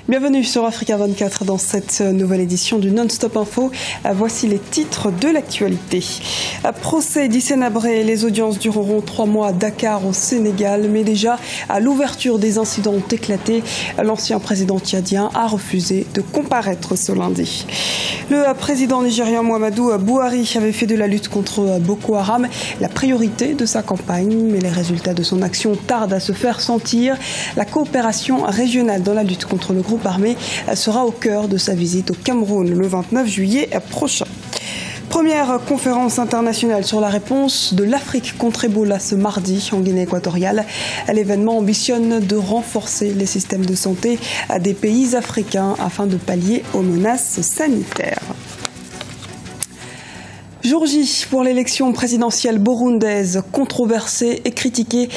Bienvenue sur Africa 24 dans cette nouvelle édition du Non-Stop Info. Voici les titres de l'actualité. Procès d'Hissène Habré. Les audiences dureront 3 mois à Dakar au Sénégal. Mais déjà, à l'ouverture des incidents ont éclaté. L'ancien président tchadien a refusé de comparaître ce lundi. Le président nigérian Muhammadu Buhari avait fait de la lutte contre Boko Haram la priorité de sa campagne. Mais les résultats de son action tardent à se faire sentir. La coopération régionale dans la lutte contre le groupe armé sera au cœur de sa visite au Cameroun le 29 juillet prochain. Première conférence internationale sur la réponse de l'Afrique contre Ebola ce mardi en Guinée équatoriale. L'événement ambitionne de renforcer les systèmes de santé des pays africains afin de pallier aux menaces sanitaires. Jour J pour l'élection présidentielle burundaise, controversée et critiquée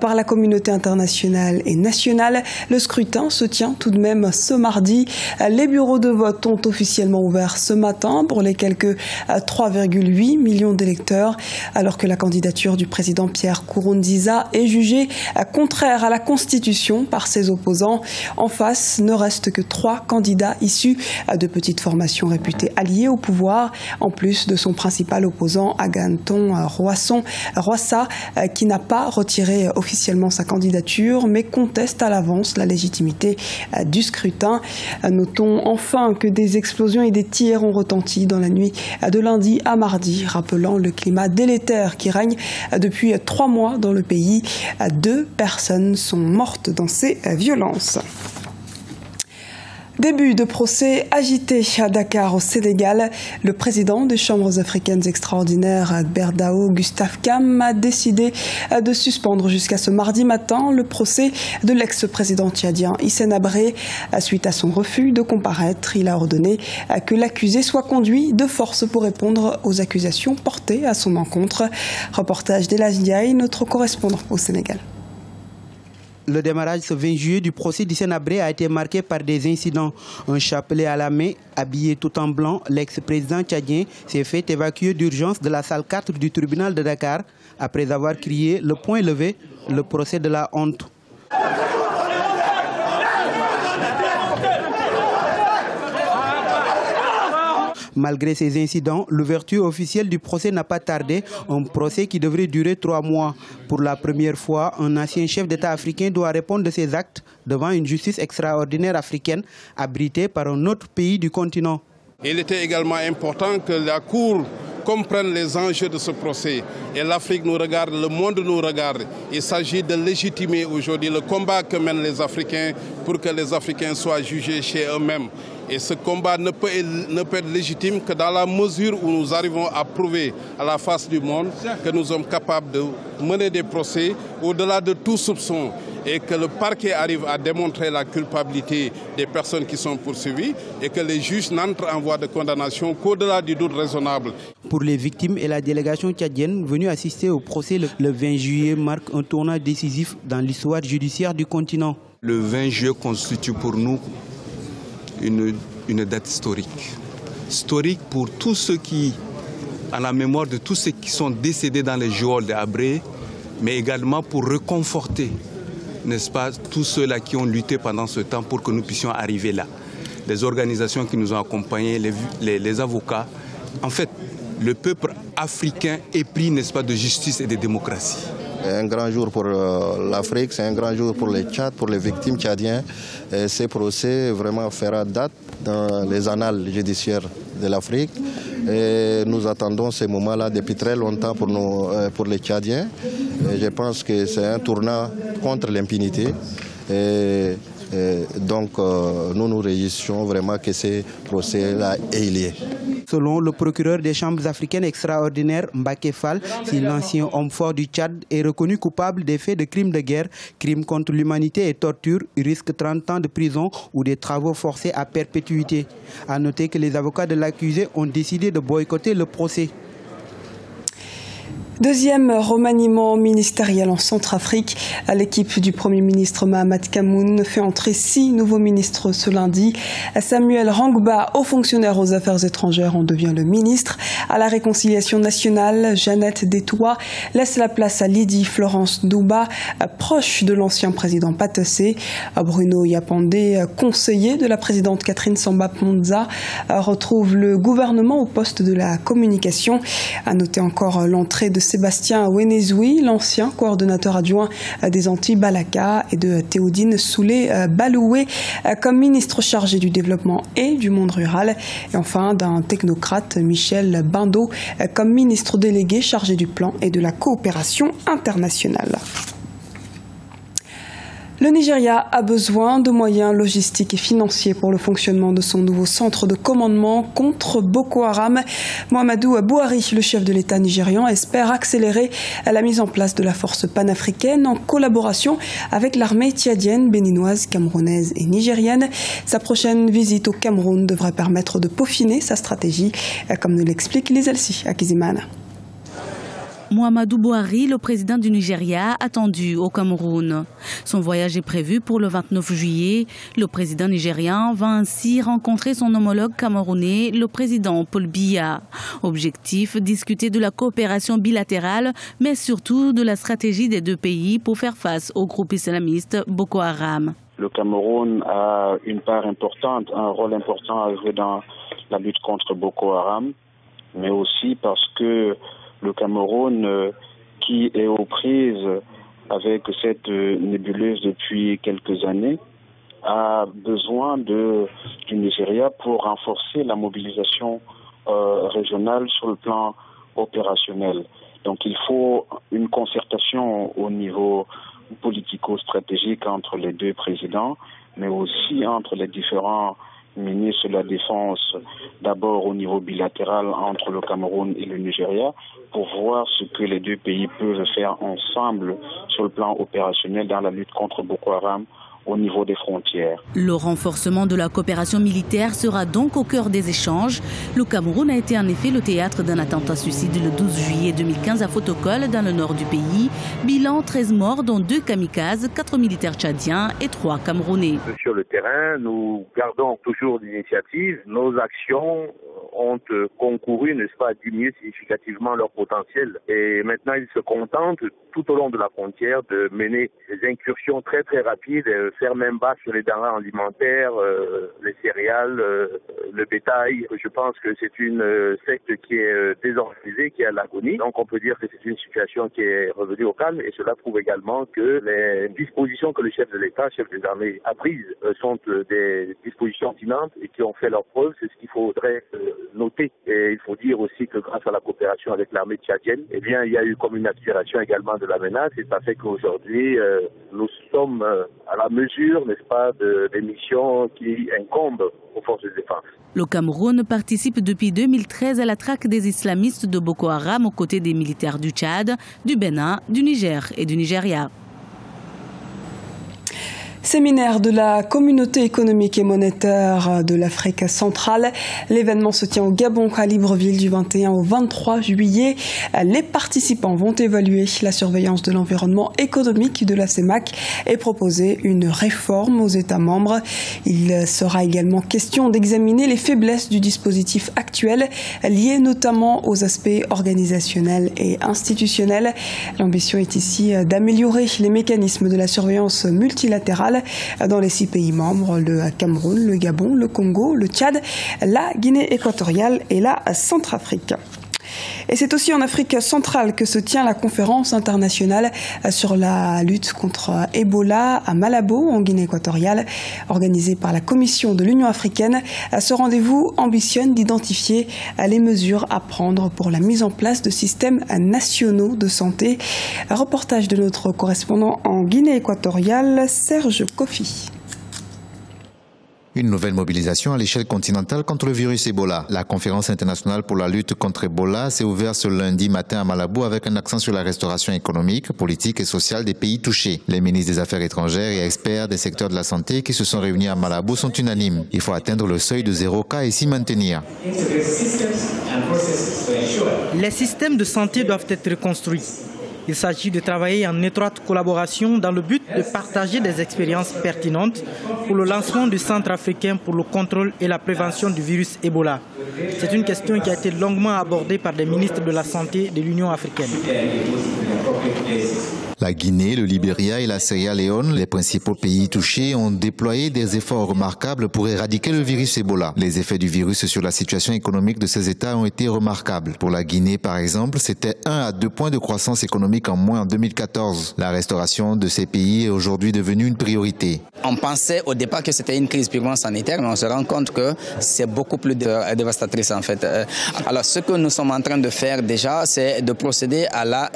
par la communauté internationale et nationale. Le scrutin se tient tout de même ce mardi. Les bureaux de vote ont officiellement ouvert ce matin pour les quelques 3,8 millions d'électeurs, alors que la candidature du président Pierre Nkurunziza est jugée contraire à la Constitution par ses opposants. En face, ne restent que 3 candidats issus de petites formations réputées alliées au pouvoir, en plus de son principal opposant Agathon Rwasa, qui n'a pas retiré officiellement sa candidature, mais conteste à l'avance la légitimité du scrutin. Notons enfin que des explosions et des tirs ont retenti dans la nuit de lundi à mardi, rappelant le climat délétère qui règne depuis 3 mois dans le pays. 2 personnes sont mortes dans ces violences. Début de procès agité à Dakar au Sénégal. Le président des Chambres africaines extraordinaires, Berdao Gustave Kam, a décidé de suspendre jusqu'à ce mardi matin le procès de l'ex-président tchadien Hissène Habré. Suite à son refus de comparaître, il a ordonné que l'accusé soit conduit de force pour répondre aux accusations portées à son encontre. Reportage d'Elas Ndiaye, notre correspondant au Sénégal. Le démarrage ce 20 juillet du procès d'Hissène Habré a été marqué par des incidents. Un chapelet à la main, habillé tout en blanc, l'ex-président tchadien s'est fait évacuer d'urgence de la salle 4 du tribunal de Dakar après avoir crié le poing levé, le procès de la honte. Malgré ces incidents, l'ouverture officielle du procès n'a pas tardé, un procès qui devrait durer 3 mois. Pour la première fois, un ancien chef d'État africain doit répondre de ses actes devant une justice extraordinaire africaine abritée par un autre pays du continent. Il était également important que la Cour comprenne les enjeux de ce procès. Et l'Afrique nous regarde, le monde nous regarde. Il s'agit de légitimer aujourd'hui le combat que mènent les Africains pour que les Africains soient jugés chez eux-mêmes. Et ce combat ne peut être légitime que dans la mesure où nous arrivons à prouver à la face du monde que nous sommes capables de mener des procès au-delà de tout soupçon et que le parquet arrive à démontrer la culpabilité des personnes qui sont poursuivies et que les juges n'entrent en voie de condamnation qu'au-delà du doute raisonnable. Pour les victimes et la délégation tchadienne venue assister au procès le 20 juillet marque un tournant décisif dans l'histoire judiciaire du continent. Le 20 juillet constitue pour nous une date historique. Historique pour tous ceux qui, en la mémoire de tous ceux qui sont décédés dans les geôles de Habré, mais également pour réconforter, n'est-ce pas, tous ceux-là qui ont lutté pendant ce temps pour que nous puissions arriver là. Les organisations qui nous ont accompagnés, les avocats. En fait, le peuple africain est pris, n'est-ce pas, de justice et de démocratie. C'est un grand jour pour l'Afrique, c'est un grand jour pour les Tchad, pour les victimes tchadiennes. Ces procès vraiment fera date dans les annales judiciaires de l'Afrique. Nous attendons ces moments-là depuis très longtemps pour les Tchadiens. Et je pense que c'est un tournant contre l'impunité. Donc nous nous réjouissons vraiment que ces procès-là aient lieu. Selon le procureur des chambres africaines extraordinaires, Mbaké Fall, si l'ancien homme fort du Tchad est reconnu coupable des faits de crimes de guerre, crimes contre l'humanité et torture, il risque 30 ans de prison ou des travaux forcés à perpétuité. À noter que les avocats de l'accusé ont décidé de boycotter le procès. Deuxième remaniement ministériel en Centrafrique. L'équipe du Premier ministre Mahamat Kamoun fait entrer 6 nouveaux ministres ce lundi. Samuel Rangba, haut fonctionnaire aux affaires étrangères, en devient le ministre. À la réconciliation nationale, Jeannette Détoua laisse la place à Lydie Florence Douba, proche de l'ancien président Patessé. Bruno Yapandé, conseiller de la présidente Catherine Samba-Ponza, retrouve le gouvernement au poste de la communication. À noter encore l'entrée de Sébastien Wenezoui, l'ancien coordonnateur adjoint des Antilles Balaka, et de Théodine Soulé-Baloué comme ministre chargé du développement et du monde rural. Et enfin d'un technocrate, Michel Bindo, comme ministre délégué chargé du plan et de la coopération internationale. Le Nigeria a besoin de moyens logistiques et financiers pour le fonctionnement de son nouveau centre de commandement contre Boko Haram. Muhammadu Buhari, le chef de l'État nigérian, espère accélérer la mise en place de la force panafricaine en collaboration avec l'armée tchadienne, béninoise, camerounaise et nigérienne. Sa prochaine visite au Cameroun devrait permettre de peaufiner sa stratégie, comme nous l'explique Lise Elsi Akizimana. Muhammadu Buhari, le président du Nigeria, attendu au Cameroun. Son voyage est prévu pour le 29 juillet. Le président nigérian va ainsi rencontrer son homologue camerounais, le président Paul Biya. Objectif, discuter de la coopération bilatérale, mais surtout de la stratégie des deux pays pour faire face au groupe islamiste Boko Haram. Le Cameroun a une part importante, un rôle important à jouer dans la lutte contre Boko Haram, mais aussi parce que le Cameroun, qui est aux prises avec cette nébuleuse depuis quelques années, a besoin du Nigeria pour renforcer la mobilisation régionale sur le plan opérationnel. Donc il faut une concertation au niveau politico-stratégique entre les deux présidents, mais aussi entre les différents ministre de la Défense, d'abord au niveau bilatéral entre le Cameroun et le Nigeria, pour voir ce que les deux pays peuvent faire ensemble sur le plan opérationnel dans la lutte contre Boko Haram au niveau des frontières. Le renforcement de la coopération militaire sera donc au cœur des échanges. Le Cameroun a été en effet le théâtre d'un attentat suicide le 12 juillet 2015 à Fotokol, dans le nord du pays. Bilan, 13 morts, dont 2 kamikazes, 4 militaires tchadiens et 3 camerounais. Sur le terrain, nous gardons toujours l'initiative. Nos actions ont concouru, n'est-ce pas, à diminuer significativement leur potentiel. Et maintenant, ils se contentent, tout au long de la frontière, de mener des incursions très très rapides, faire même bas sur les denrées alimentaires, les céréales, le bétail. Je pense que c'est une secte qui est désorganisée, qui est à l'agonie. Donc on peut dire que c'est une situation qui est revenue au calme, et cela prouve également que les dispositions que le chef de l'État, chef des armées, a prises sont des dispositions pertinentes et qui ont fait leur preuve. C'est ce qu'il faudrait noter. Et il faut dire aussi que grâce à la coopération avec l'armée tchadienne, eh bien, il y a eu comme une accélération également de la menace, et ça fait qu'aujourd'hui, nous sommes à la mesure, n'est-ce pas, des missions qui incombent aux forces de défense. Le Cameroun participe depuis 2013 à la traque des islamistes de Boko Haram aux côtés des militaires du Tchad, du Bénin, du Niger et du Nigeria. Séminaire de la communauté économique et monétaire de l'Afrique centrale. L'événement se tient au Gabon, à Libreville, du 21 au 23 juillet. Les participants vont évaluer la surveillance de l'environnement économique de la CEMAC et proposer une réforme aux États membres. Il sera également question d'examiner les faiblesses du dispositif actuel, liées notamment aux aspects organisationnels et institutionnels. L'ambition est ici d'améliorer les mécanismes de la surveillance multilatérale dans les 6 pays membres, le Cameroun, le Gabon, le Congo, le Tchad, la Guinée équatoriale et la Centrafrique. Et c'est aussi en Afrique centrale que se tient la conférence internationale sur la lutte contre Ebola à Malabo, en Guinée équatoriale, organisée par la Commission de l'Union africaine. Ce rendez-vous ambitionne d'identifier les mesures à prendre pour la mise en place de systèmes nationaux de santé. Un reportage de notre correspondant en Guinée équatoriale, Serge Kofi. Une nouvelle mobilisation à l'échelle continentale contre le virus Ebola. La conférence internationale pour la lutte contre Ebola s'est ouverte ce lundi matin à Malabo avec un accent sur la restauration économique, politique et sociale des pays touchés. Les ministres des Affaires étrangères et experts des secteurs de la santé qui se sont réunis à Malabo sont unanimes. Il faut atteindre le seuil de 0 cas et s'y maintenir. Les systèmes de santé doivent être reconstruits. Il s'agit de travailler en étroite collaboration dans le but de partager des expériences pertinentes pour le lancement du Centre africain pour le contrôle et la prévention du virus Ebola. C'est une question qui a été longuement abordée par les ministres de la Santé de l'Union africaine. La Guinée, le Libéria et la Sierra Leone, les principaux pays touchés, ont déployé des efforts remarquables pour éradiquer le virus Ebola. Les effets du virus sur la situation économique de ces États ont été remarquables. Pour la Guinée, par exemple, c'était 1 à 2 points de croissance économique en moins en 2014. La restauration de ces pays est aujourd'hui devenue une priorité. On pensait au départ que c'était une crise purement sanitaire, mais on se rend compte que c'est beaucoup plus dévastatrice en fait. Alors ce que nous sommes en train de faire déjà, c'est de procéder à la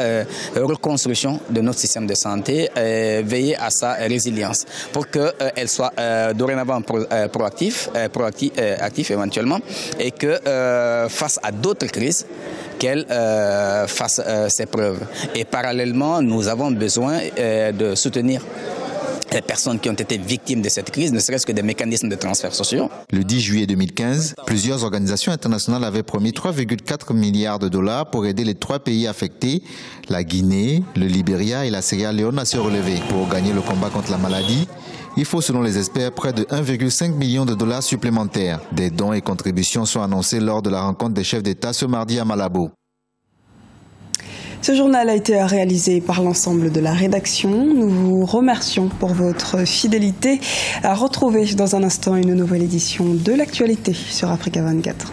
reconstruction de notre système de santé, veiller à sa résilience pour qu'elle soit dorénavant actif éventuellement, et que face à d'autres crises, qu'elle fasse ses preuves. Et parallèlement, nous avons besoin de soutenir les personnes qui ont été victimes de cette crise, ne serait-ce que des mécanismes de transferts sociaux. Le 10 juillet 2015, plusieurs organisations internationales avaient promis 3,4 milliards de dollars pour aider les 3 pays affectés, la Guinée, le Libéria et la Sierra Leone, à se relever. Pour gagner le combat contre la maladie, il faut, selon les experts, près de 1,5 million de dollars supplémentaires. Des dons et contributions sont annoncés lors de la rencontre des chefs d'État ce mardi à Malabo. Ce journal a été réalisé par l'ensemble de la rédaction. Nous vous remercions pour votre fidélité. À retrouver dans un instant une nouvelle édition de l'actualité sur Africa 24.